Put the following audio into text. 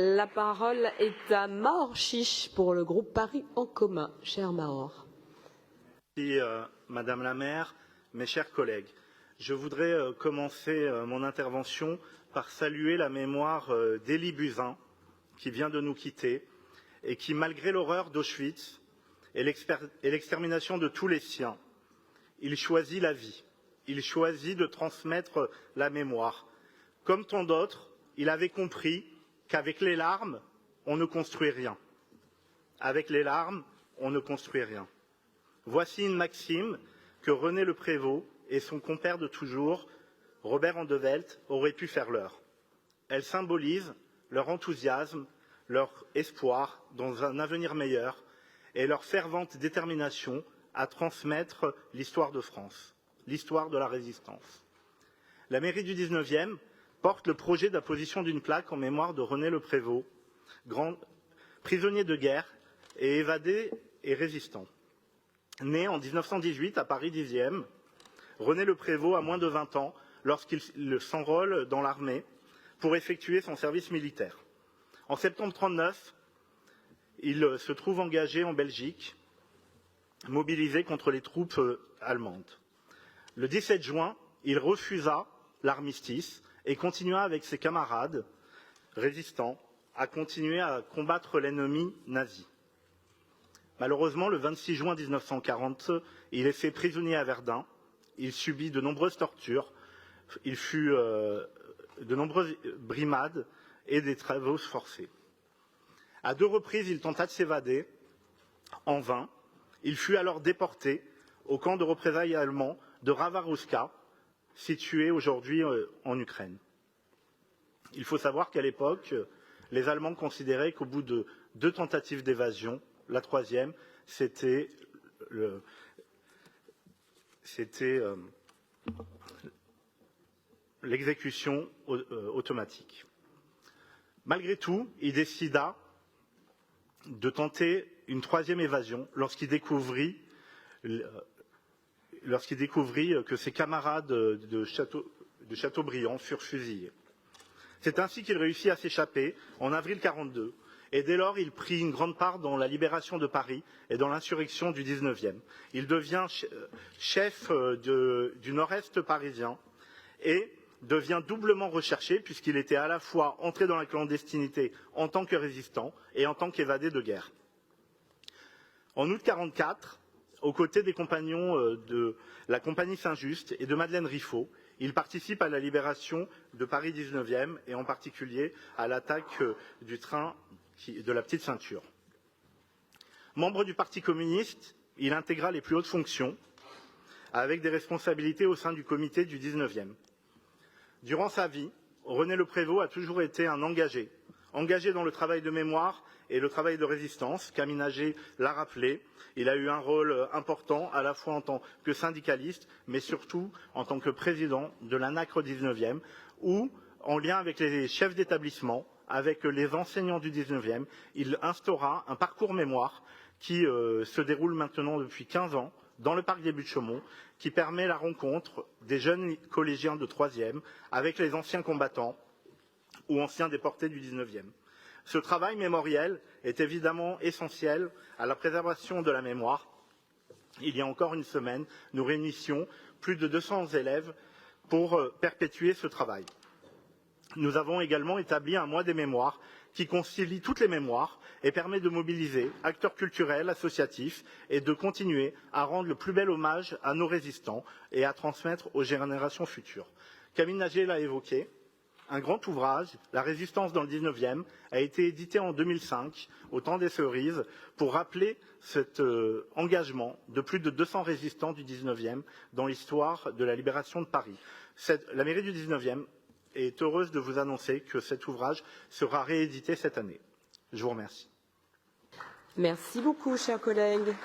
La parole est à Maor Chiche pour le groupe Paris en commun. Cher Maor. Merci, Madame la maire, mes chers collègues. Je voudrais commencer mon intervention par saluer la mémoire d'Élie Buzyn, qui vient de nous quitter et qui, malgré l'horreur d'Auschwitz et l'extermination de tous les siens, il choisit la vie. Il choisit de transmettre la mémoire. Comme tant d'autres, il avait compris qu'avec les larmes, on ne construit rien. Avec les larmes, on ne construit rien. Voici une maxime que René Le Prévost et son compère de toujours, Robert Andevelt, auraient pu faire leur. Elle symbolise leur enthousiasme, leur espoir dans un avenir meilleur et leur fervente détermination à transmettre l'histoire de France, l'histoire de la résistance. La mairie du 19e porte le projet d'apposition d'une plaque en mémoire de René Le Prévost, prisonnier de guerre et évadé et résistant. Né en 1918 à Paris 10e, René Le Prévost a moins de 20 ans lorsqu'il s'enrôle dans l'armée pour effectuer son service militaire. En septembre 1939, il se trouve engagé en Belgique, mobilisé contre les troupes allemandes. Le 17 juin, il refusa l'armistice et continua avec ses camarades résistants à continuer à combattre l'ennemi nazi. Malheureusement, le 26 juin 1940, il est fait prisonnier à Verdun. Il subit de nombreuses tortures. Il fut de nombreuses brimades et des travaux forcés. À 2 reprises, il tenta de s'évader, en vain. Il fut alors déporté au camp de représailles allemand de Ravarouska, situé aujourd'hui en Ukraine. Il faut savoir qu'à l'époque, les Allemands considéraient qu'au bout de 2 tentatives d'évasion, la 3e, c'était l'exécution automatique. Malgré tout, il décida de tenter une 3e évasion lorsqu'il découvrit que ses camarades de Châteaubriand furent fusillés. C'est ainsi qu'il réussit à s'échapper en avril 1942. Et dès lors, il prit une grande part dans la libération de Paris et dans l'insurrection du 19e. Il devient chef du nord-est parisien et devient doublement recherché puisqu'il était à la fois entré dans la clandestinité en tant que résistant et en tant qu'évadé de guerre. En août 1944, aux côtés des compagnons de la Compagnie Saint-Just et de Madeleine Riffaut, il participe à la libération de Paris 19e et en particulier à l'attaque du train de la Petite Ceinture. Membre du Parti communiste, il intégra les plus hautes fonctions avec des responsabilités au sein du comité du 19e. Durant sa vie, René Le Prévost a toujours été un engagé dans le travail de mémoire et le travail de résistance, qu'Aménagé l'a rappelé. Il a eu un rôle important à la fois en tant que syndicaliste, mais surtout en tant que président de l'ANACRE 19e, où, en lien avec les chefs d'établissement, avec les enseignants du 19e, il instaura un parcours mémoire qui se déroule maintenant depuis 15 ans dans le parc des Buttes-Chaumont, qui permet la rencontre des jeunes collégiens de 3e avec les anciens combattants ou anciens déportés du 19e. Ce travail mémoriel est évidemment essentiel à la préservation de la mémoire. Il y a encore une semaine, nous réunissions plus de 200 élèves pour perpétuer ce travail. Nous avons également établi un mois des mémoires qui concilie toutes les mémoires et permet de mobiliser acteurs culturels, associatifs et de continuer à rendre le plus bel hommage à nos résistants et à transmettre aux générations futures. Camille Nager l'a évoqué, un grand ouvrage, La résistance dans le 19e, a été édité en 2005, au temps des cerises, pour rappeler cet engagement de plus de 200 résistants du 19e dans l'histoire de la libération de Paris. La mairie du 19e est heureuse de vous annoncer que cet ouvrage sera réédité cette année. Je vous remercie. Merci beaucoup, chers collègues.